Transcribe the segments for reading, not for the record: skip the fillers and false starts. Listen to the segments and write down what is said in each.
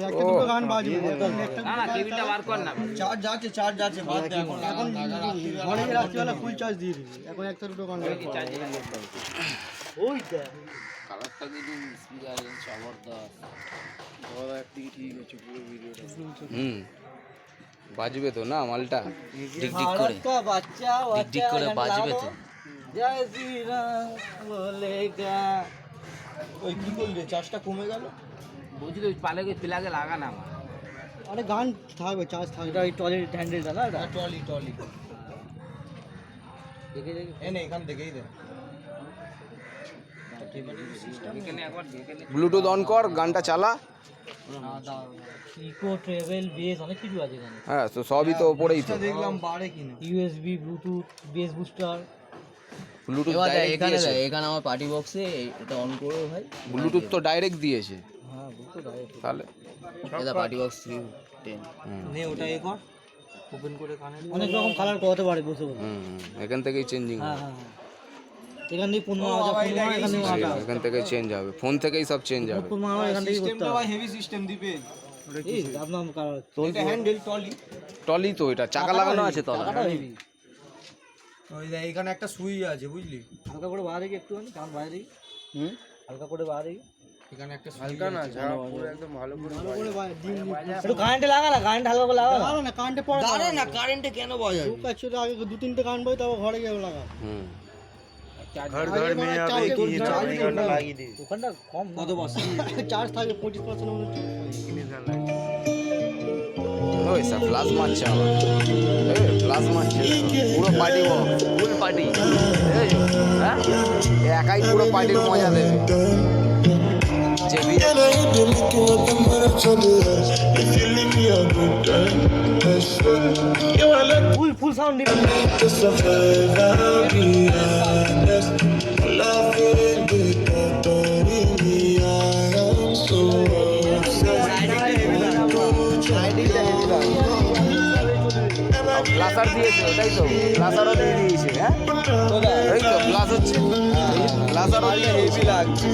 একটা দুটো গান বাজবে না না কেবিলটা বার কর না। চার্জ আছে বাদ দে এখন ঘরে গিয়ে রাত্রিবেলা ফুল চার্জ দিয়ে দিবি এখন একটা দুটো গান ওইটা কালারটা কিন্তু স্পিকার জবরদস্ত। দাদা একদিকে ঠিক আছে পুরো ভিডিওটা বাজবে তো না মালটা ডিক ডিক করে বাচ্চা ডিক ডিক করে বাজবে তো। জয় শ্রীরাম বলেগা ওই কি করলি চার্জটা কমে গেল বুঝলি ওই পালে প্লাগে লাগা না আমার। আরে গান থাকবে চার্জ থাকবে এটা টলি হ্যান্ডেলটা না এটা টলি দেখে দেখে এনে এখান থেকেই দে এখানে একবার দেখে নে। ব্লুটুথ অন কর গানটা চালা। ইকো ট্রাভেল বেস অনেক কিছু আছে এখানে। হ্যাঁ তো সবই তো ওপরেই তো দেখলাম বাড়ে কিনা USB Bluetooth base booster Bluetooth এখানে এখানে আমার পার্টি বক্সে এটা অন করো ভাই। ব্লুটুথ তো ডাইরেক্ট দিয়েছে হ্যাঁ বুঝতে ডাইরেক্ট তাহলে এটা পার্টি বক্স 310 নে ওটা এ কর ওপেন করে কানে অনেক রকম কালার করতে পারে বসে বসে এখান থেকেই চেঞ্জিং হ্যাঁ হ্যাঁ এখান থেকে 15 এখান থেকে চেঞ্জ হবে ফোন থেকেই সব চেঞ্জ হবে 15 এখান থেকে সিস্টেমটা ভাই হেভি সিস্টেম দিবে এই আপনার কালার এটা হ্যান্ডেল টলি তো এটা চাকা লাগানো আছে তো হেভি ওই যে এখানে একটা সুই আছে বুঝলি হালকা করে বাইরে কি একটুখানি কান বাইরে হালকা করে বাইরে এখানে একটা হালকা না যা পুরো একদম ভালো করে একটু কারেন্টে লাগা না কারেন্ট হালকা করে লাগা না কারেন্টে পড়ে দাঁড়া না কারেন্টে কেন বাজায় তুই কাছে আগে দু তিনটে কারেন্ট বই তারপর ঘরে গিয়ে লাগা ঘর में आवे की चार्ज লাগিয়ে দে ওখানটা কম কত বস চার্জ থাকে 25% মনে ওই সব প্লাস মারছে আবার প্লাস মারছে পুরো পার্টি ফুল পার্টি হ্যাঁ একাই পুরো পার্টির মজা দেবে ফুল সাউন্ড দিবেন প্লাসার দিয়েছে ওটাই তো প্লাসারও দিয়ে দিয়েছে হ্যাঁ এই তো প্লাস হচ্ছে প্লাসারও দিয়ে হেভি লাগছে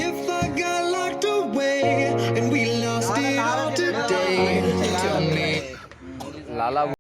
If I got locked away and we lost it all today, tell me. লালা